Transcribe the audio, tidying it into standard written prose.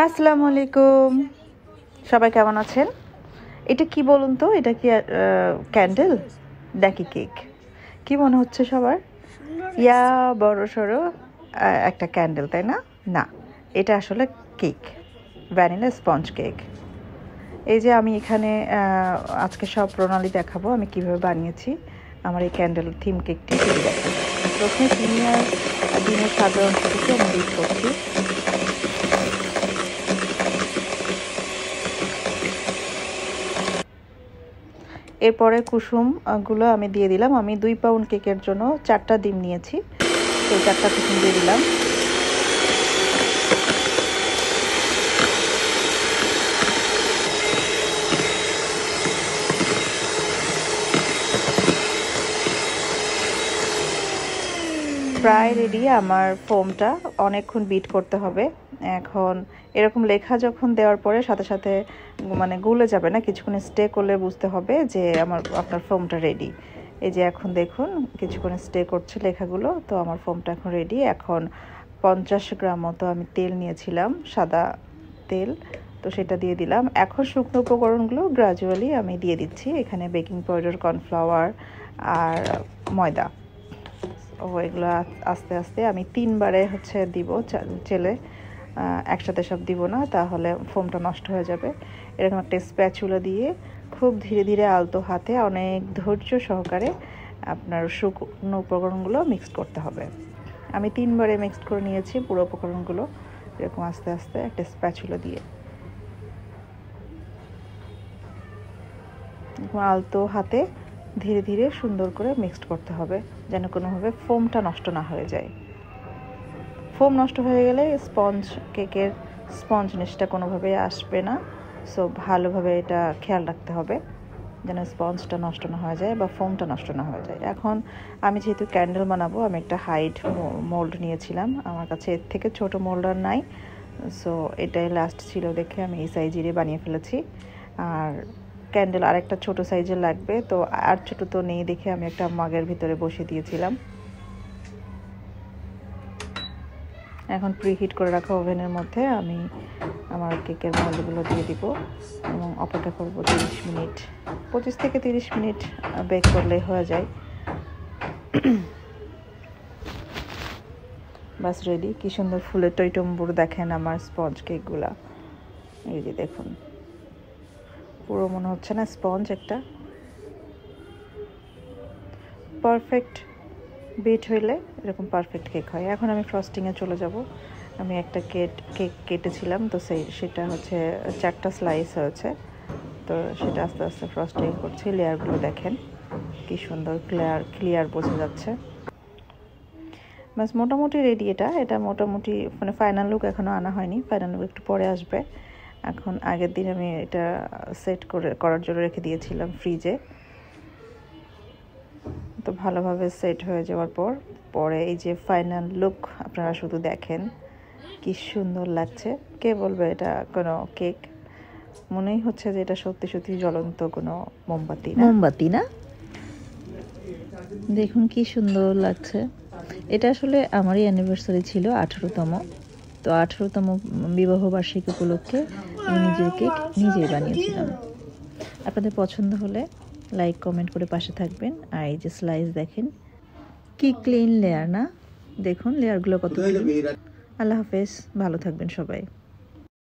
আসসালামু আলাইকুম, সবাই কেমন আছেন? এটা কি বলুন তো, এটা কি ক্যান্ডেল নাকি কেক? কি মনে হচ্ছে সবার? ইয়া বড় সড়ো একটা ক্যান্ডেল, তাই না? না, এটা আসলে কেক, ভ্যানিলা স্পঞ্জ কেক। এই যে আমি এখানে আজকে সব প্রণালী দেখাবো আমি কিভাবে বানিয়েছি আমার এই ক্যান্ডেল থিম কেকটি। দেখেন, প্রথমে চিনি আর ডিমের সাধারণ অংশটুকু আমি বিট করছি। এরপরে কুসুমগুলো আমি দিয়ে দিলাম। আমি 2 পাউন্ড কেকের জন্য 4টা ডিম নিয়েছি, তো 4টা কুসুম দিয়ে দিলাম। প্রায় রেডি আমার ফোমটা, অনেকক্ষণ বিট করতে হবে। এখন এরকম লেখা যখন দেওয়ার পরে সাথে সাথে মানে গুলে যাবে না, কিছুক্ষণ স্টে করলে বুঝতে হবে যে আপনার ফোমটা রেডি। এই যে এখন দেখুন কিছুক্ষণ স্টে করছে লেখাগুলো, তো আমার ফোমটা এখন রেডি। এখন 50 গ্রাম মতো আমি তেল নিয়েছিলাম, সাদা তেল, তো সেটা দিয়ে দিলাম। এখন শুকনো উপকরণগুলো গ্রাজুয়ালি আমি দিয়ে দিচ্ছি। এখানে বেকিং পাউডার, কর্নফ্লাওয়ার আর ময়দা, এগুলো আস্তে আস্তে আমি 3 বারে দিব। চেলে একসাথে সব দিব না, তাহলে ফোমটা নষ্ট হয়ে যাবে। এরকম একটা স্প্যাচুলা দিয়ে খুব ধীরে ধীরে আলতো হাতে অনেক ধৈর্য সহকারে আপনার শুকনো উপকরণগুলো মিক্সড করতে হবে। আমি 3 বারে মিক্সড করে নিয়েছি পুরো উপকরণগুলো, এরকম আস্তে আস্তে একটা স্প্যাচুলা দিয়ে আলতো হাতে ধীরে ধীরে সুন্দর করে মিক্সড করতে হবে, যেন কোনোভাবে ফোমটা নষ্ট না হয়ে যায়। ফোম নষ্ট হয়ে গেলে কেকের স্পঞ্জনেসটা কোনোভাবে আসবে না। সো ভালোভাবে এটা খেয়াল রাখতে হবে যেন স্পঞ্জটা নষ্ট না হয়ে যায় বা ফোমটা নষ্ট না হয়ে যায়। এখন আমি যেহেতু ক্যান্ডেল বানাবো, আমি একটা হাইট মোল্ড নিয়েছিলাম। আমার কাছে এর থেকে ছোট মোল্ড আর নাই, সো এটাই লাস্ট ছিল দেখে আমি এই সাইজেরই বানিয়ে ফেলেছি। আর ক্যান্ডেল আরেকটা ছোট সাইজের লাগবে, তো আর ছোট তো নেই দেখে আমি একটা মাগের ভিতরে বসিয়ে দিয়েছিলাম। এখন প্রিহিট করে রাখা ওভেনের মধ্যে আমি আমার কেকের মোল্ডগুলো দিয়ে দিব এবং অপেক্ষা করব 30 মিনিট। 25 থেকে 30 মিনিট বেক করলেই হয়ে যায়। বাস রেডি। কি সুন্দর ফুলের টইটম্বুর দেখেন আমার স্পঞ্জ কেকগুলা। এই যে দেখুন, পুরো মনে হচ্ছে না স্পঞ্জ একটা। পারফেক্ট বিট হইলে এরকম পারফেক্ট কেক হয়। এখন আমি ফ্রস্টিংয়ে চলে যাব। আমি একটা কেক কেটেছিলাম, তো সেটা 4টা স্লাইস হয়েছে, তো সেটা আস্তে আস্তে ফ্রস্টিং করছি। লেয়ারগুলো দেখেন কি সুন্দর ক্লিয়ার বোঝা যাচ্ছে। বাস মোটামুটি রেডি। এটা মোটামুটি মানে ফাইনাল লুক এখনও আনা হয়নি, ফাইনাল লুক একটু পরে আসবে। এখন আগের দিন আমি এটা সেট করার জন্য রেখে দিয়েছিলাম ফ্রিজে, তো ভালোভাবে সেট হয়ে যাওয়ার পরে এই যে ফাইনাল লুক আপনারা শুধু দেখেন কি সুন্দর লাগছে। কে বলবে এটা কোনো কেক? মনেই হচ্ছে যে এটা সত্যি সত্যি জ্বলন্ত কোনো মোমবাতি না। দেখুন কি সুন্দর লাগছে। এটা আসলে আমারই অ্যানিভার্সারি ছিল, 18তম। তো 18তম বিবাহ বার্ষিকী উপলক্ষে আমি নিজের কেক নিজেই বানিয়েছিলাম। আপনাদের পছন্দ হলে লাইক কমেন্ট করে পাশে থাকবেন। আর এই যে স্লাইস দেখেন কি ক্লিন লেয়ার না, দেখুন লেয়ারগুলো কত ক্লিন। আল্লাহ হাফেজ, ভালো থাকবেন সবাই।